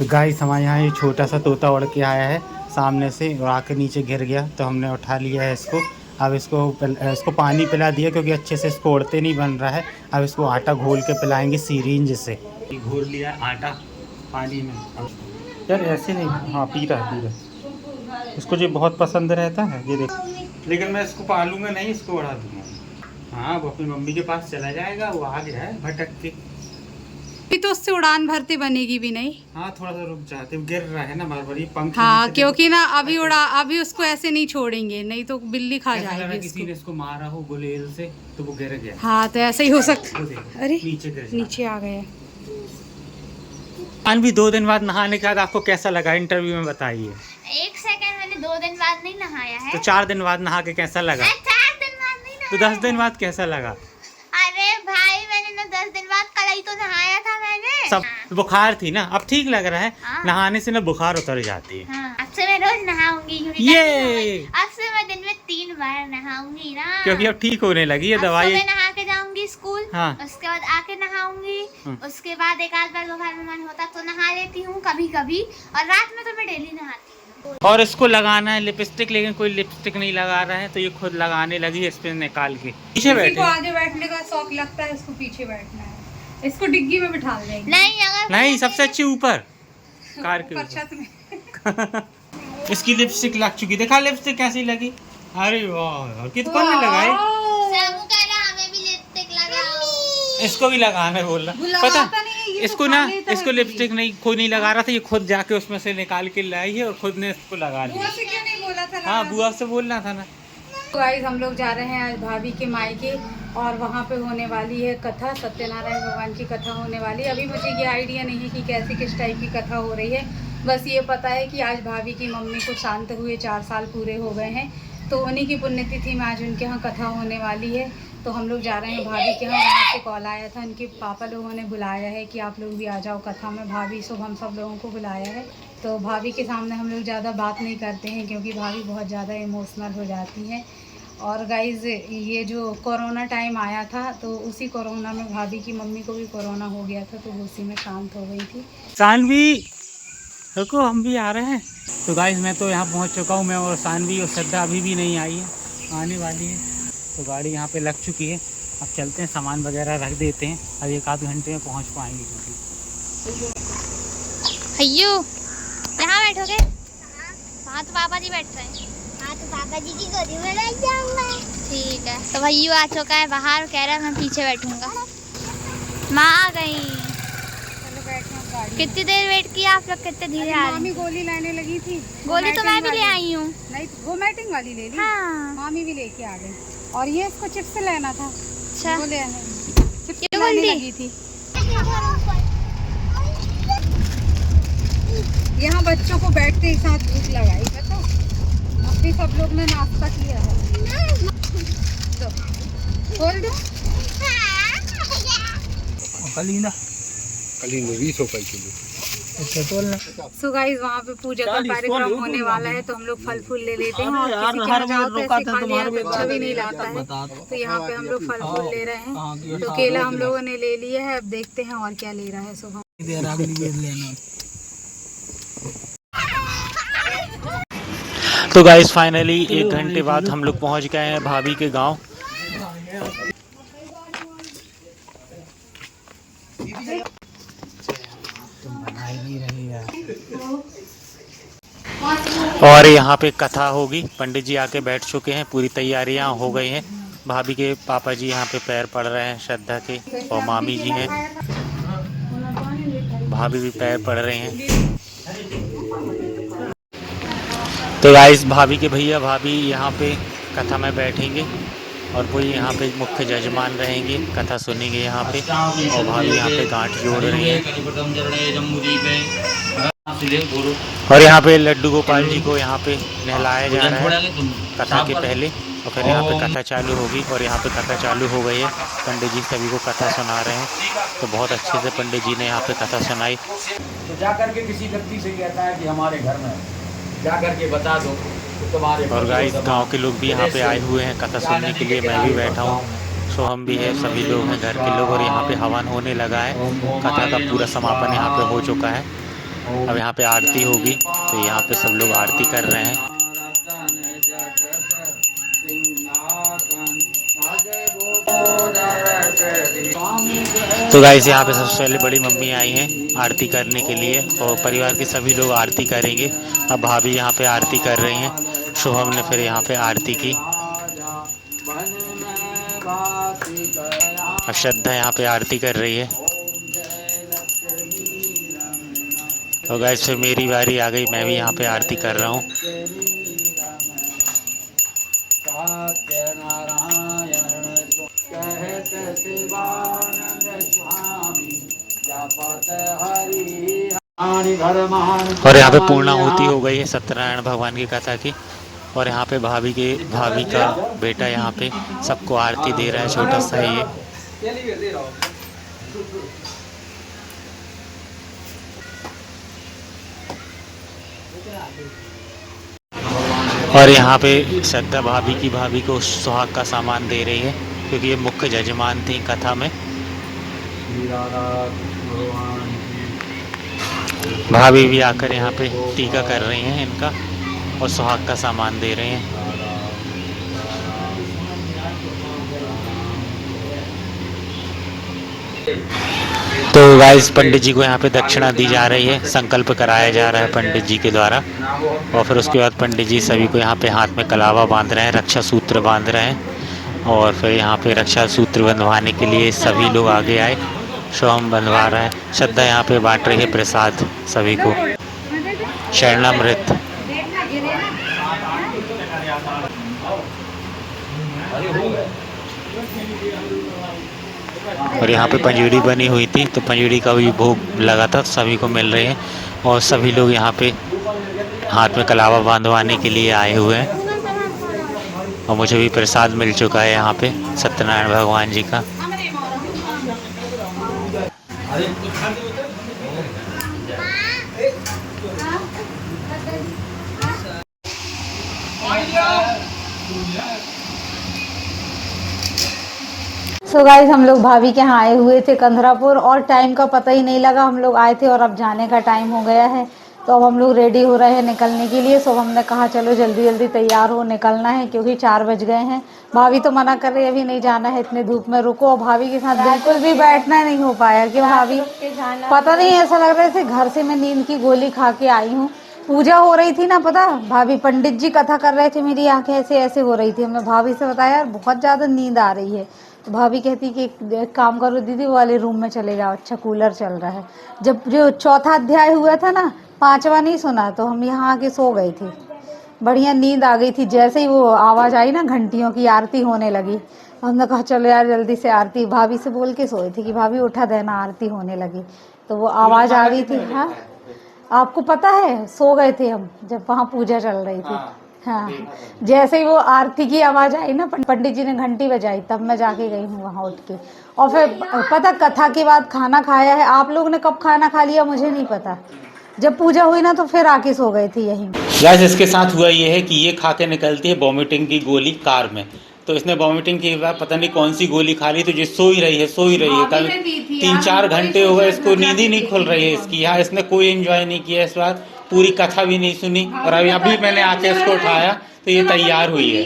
तो गाइस हमारे यहाँ ये छोटा सा तोता उड़ के आया है सामने से और आके नीचे गिर गया, तो हमने उठा लिया है इसको। अब इसको पानी पिला दिया क्योंकि अच्छे से इसको उड़ते नहीं बन रहा है। अब इसको आटा घोल के पिलाएंगे सीरिंज से। घोल लिया आटा पानी में। यार ऐसे नहीं, हाँ पी रहा इसको जो बहुत पसंद रहता है ये देख। लेकिन मैं इसको पालूंगा नहीं, इसको उड़ा दूंगा। हाँ वो अपनी मम्मी के पास चला जाएगा, वो आ गया है भटक के। तो उससे उड़ान भरती बनेगी भी नहीं। हाँ थोड़ा सा रुक जाते, गिर रहा है ना बार बार ये पंख। हाँ क्योंकि ना अभी उसको ऐसे नहीं छोड़ेंगे, नहीं तो बिल्ली खा जाएगी। किसी ने इसको मारा हो गुलेल से तो वो गिर गया। हाँ तो ऐसे ही हो सकता। अरे नीचे आ गए। भी 2 दिन बाद नहाने के बाद आपको कैसा लगा इंटरव्यू में बताइए। 1 सेकंड, मैंने 2 दिन बाद नहीं नहाया है। तो 4 दिन बाद नहा के कैसा लगा? 4 दिन बाद नहीं नहाया। तो 10 दिन बाद कैसा लगा? अरे भाई मैंने ना 10 दिन बाद कल ही तो नहाया था मैंने। सब बुखार थी ना, अब ठीक लग रहा है। नहाने से ना बुखार उतर जाती है। हाँ, अब से मैं रोज नहाऊंगी। ये अब से मैं दिन में 3 बार नहाऊंगी ना, क्योंकि अब ठीक होने लगी है दवाई। मैं नहा के जाऊंगी स्कूल। हाँ। उसके बाद आके नहाऊंगी। उसके बाद एक आध बार दोपहर में मन होता तो नहा लेती हूँ कभी कभी, और रात में तो मैं डेली नहाती हूँ। और इसको लगाना है लिपस्टिक, लेकिन कोई लिपस्टिक नहीं लगा रहा है तो ये खुद लगाने लगी है। इसमें निकाल के पीछे बैठे। इसको आगे बैठने का शौक लगता है, इसको पीछे बैठना है। इसको डिग्गी में बिठा देंगे। नहीं सबसे अच्छी ऊपर कार के छत में। इसकी लिपस्टिक लग चुकी, देखा लिपस्टिक कैसी लगी? अरे वाह, कितना ने लगाई? हमें भी लिपस्टिक लगाओ। इसको भी लगाना बोल रहा, पता इसको ना, इसको लिपस्टिक नहीं खुद नहीं लगा रहा था, ये खुद जाके उसमें से निकाल के लाई है और खुद ने इसको लगा लिया। बुआ से क्यों नहीं बोला था? हाँ बुआ से बोलना था ना। गाइस हम लोग जा रहे हैं आज भाभी के मायके, और वहाँ पे होने वाली है कथा, सत्यनारायण भगवान की कथा होने वाली है। अभी मुझे ये आइडिया नहीं है कि कैसे किस टाइप की कथा हो रही है, बस ये पता है कि आज भाभी की मम्मी को शांत हुए 4 साल पूरे हो गए हैं, तो उन्हीं की पुण्यतिथि में आज उनके यहाँ कथा होने वाली है। तो हम लोग जा रहे हैं भाभी के यहाँ। वहाँ से कॉल आया था, उनके पापा लोगों ने बुलाया है कि आप लोग भी आ जाओ कथा में। भाभी हम सब लोगों को बुलाया है। तो भाभी के सामने हम लोग ज़्यादा बात नहीं करते हैं क्योंकि भाभी बहुत ज़्यादा इमोशनल हो जाती हैं। और गाइज़ ये जो कोरोना टाइम आया था, तो उसी कोरोना में भाभी की मम्मी को भी कोरोना हो गया था, तो वो उसी में शांत हो गई थी। सानवी रुको, हम भी आ रहे हैं। तो गाइस मैं तो यहाँ पहुँच चुका हूँ, मैं और सानवी और श्रद्धा अभी भी नहीं आई है, आने वाली है। तो गाड़ी यहाँ पे लग चुकी है, अब चलते हैं सामान वगैरह रख देते हैं, अब 1 आध घंटे में पहुँच पाएंगे। अय्यो यहाँ बैठोगे? हाँ तो पापा जी बैठ रहे हैं। हाँ तो पापा जी की गोदी में बैठ जाऊंगा। ठीक है। तो भैया आ चुका है बाहर, कह रहा है मैं पीछे बैठूंगा। माँ आ गई। कितनी देर वेट किया आप लोग? कितने धीरे आ रहे? मामी गोली लाने लगी थी। गोली तो मैं भी ले आई हूँ। नहीं वोमिटिंग वाली ले ली। हाँ। मामी भी लेके आ गई। और ये इसको चिप्स लेना था। अच्छा। वो ले आने चिप्स लाने लगी थी। यहाँ बच्चों को बैठते ही साथ भूख लगाई, पता? अभी सब लोग ने नाश्ता किया है। तो खोल दो। कलीना 20 रुपए किलो। सो गाइस वहाँ पे पूजा का कार्यक्रम होने वाला है, तो हम लोग फल फूल ले लेते हैं। और किसी के यहाँ जाओ तो ऐसे खाली हाथ अच्छा भी नहीं लगता है, तो यहाँ पे हम लोग फल फूल ले रहे हैं। तो केला हम लोगों ने ले लिया है, अब देखते हैं और क्या ले रहा है सुबह। तो गाइस फाइनली 1 घंटे बाद हम लोग पहुँच गए हैं भाभी के गाँव। और यहाँ पे कथा होगी, पंडित जी आके बैठ चुके हैं, पूरी तैयारियाँ हो गई हैं। भाभी के पापा जी यहाँ पे पैर पड़ रहे हैं श्रद्धा के, और मामी जी हैं, भाभी भी पैर पड़ रहे हैं। तो गाइस भाभी के भैया भाभी यहाँ पे कथा में बैठेंगे और वो यहाँ पे मुख्य जजमान रहेंगे, कथा सुनेंगे यहाँ पे, और भाभी यहाँ पे गांठ जोड़ रही हैं। और यहाँ पे लड्डू गोपाल जी को यहाँ पे नहलाया जा रहा है कथा के पहले, और फिर यहाँ पे कथा चालू होगी। और यहाँ पे कथा चालू हो गई है, पंडित जी सभी को कथा सुना रहे हैं। तो बहुत अच्छे से पंडित जी ने यहाँ पे कथा सुनाई। तो जा करके किसी व्यक्ति से कहता है कि हमारे घर में जा करके बता दो तो तुम्हारे। और गाइस गांव के लोग भी यहाँ पे आए हुए हैं कथा सुनने के लिए, मैं भी बैठा हूँ, सोहम भी है, सभी लोग हैं घर के लोग। और यहाँ पे हवन होने लगा है, कथा का पूरा समापन यहाँ पे हो चुका है। अब यहाँ पे आरती होगी, तो यहाँ पे सब लोग आरती कर रहे हैं। तो गाइस यहाँ पे सबसे पहले बड़ी मम्मी आई हैं आरती करने के लिए, और परिवार के सभी लोग आरती करेंगे। अब भाभी यहाँ पे आरती कर रही हैं। शुभम ने फिर यहाँ पे आरती की। अब श्रद्धा यहाँ पे आरती कर रही है। और गाइस फिर मेरी बारी आ गई, मैं भी यहाँ पे आरती कर रहा हूँ। और यहाँ पे पूर्णाहुति हो गई है सत्यनारायण भगवान की कथा की। और यहाँ पे भाभी का बेटा यहाँ पे सबको आरती दे रहा है, छोटा सा ये। और यहाँ पे श्रद्धा भाभी को सुहाग का सामान दे रही है, क्योंकि ये मुख्य जजमान थी कथा में। भाभी भी आकर यहाँ पे टीका कर रही हैं इनका, और सुहाग का सामान दे रहे हैं। तो गाइस पंडित जी को यहाँ पे दक्षिणा दी जा रही है, संकल्प कराया जा रहा है पंडित जी के द्वारा। और फिर उसके बाद पंडित जी सभी को यहाँ पे हाथ में कलावा बांध रहे हैं, रक्षा सूत्र बांध रहे हैं। और फिर यहाँ पे रक्षा सूत्र बंधवाने के लिए सभी लोग आगे आए। शुभम बंधवा रहा है। श्रद्धा यहाँ पे बांट रही है प्रसाद सभी को, शरणामृत। और यहाँ पे पंजूरी बनी हुई थी, तो पंजूरी का भी भोग लगा था, सभी को मिल रहे हैं। और सभी लोग यहाँ पे हाथ में कलावा बांधवाने के लिए आए हुए हैं। और मुझे भी प्रसाद मिल चुका है यहाँ पे सत्यनारायण भगवान जी का। सो गाइस हम लोग भाभी के यहाँ आए हुए थे कंधरापुर, और टाइम का पता ही नहीं लगा, हम लोग आए थे और अब जाने का टाइम हो गया है। तो अब हम लोग रेडी हो रहे हैं निकलने के लिए। सो हमने कहा चलो जल्दी जल्दी तैयार हो, निकलना है, क्योंकि 4 बज गए हैं। भाभी तो मना कर रही है अभी नहीं जाना है, इतने धूप में रुको। और भाभी के साथ बिल्कुल भी बैठना नहीं हो पाया कि भाभी पता नहीं, ऐसा लग रहा है घर से मैं नींद की गोली खा के आई हूँ। पूजा हो रही थी ना, पता भाभी पंडित जी कथा कर रहे थे, मेरी आंखें ऐसे ऐसे हो रही थी। हमने भाभी से बताया यार बहुत ज़्यादा नींद आ रही है। तो भाभी कहती कि एक काम करो दीदी, वो वाले रूम में चले जाओ, अच्छा कूलर चल रहा है। जब जो 4था अध्याय हुआ था ना, 5वां नहीं सुना, तो हम यहाँ आके सो गई थी। बढ़िया नींद आ गई थी। जैसे ही वो आवाज़ आई ना घंटियों की, आरती होने लगी, हमने कहा चलो यार जल्दी से आरती। भाभी से बोल के सोई थी कि भाभी उठा देना, आरती होने लगी। तो वो आवाज़ आ रही थी। हाँ आपको पता है, सो गए थे हम जब वहाँ पूजा चल रही थी। हाँ जैसे ही वो आरती की आवाज़ आई ना, पंडित जी ने घंटी बजाई, तब मैं जाके गई हूँ वहाँ उठ के। और फिर पता कथा के बाद खाना खाया है। आप लोग ने कब खाना खा लिया मुझे नहीं पता, जब पूजा हुई ना तो फिर आके सो गए थे यहीं। गाइस इसके साथ हुआ ये है कि ये खा के निकलती है वॉमिटिंग की गोली कार में। तो इसने वॉमिटिंग की बाद पता नहीं कौन सी गोली खा ली, तो ये सो ही रही है कल 3-4 घंटे हो गए इसको, नींद ही नहीं खुल रही है इसकी। यहाँ इसने कोई एंजॉय नहीं किया इस बार, पूरी कथा भी नहीं सुनी। और अभी मैंने आके इसको उठाया तो ये तैयार हुई है।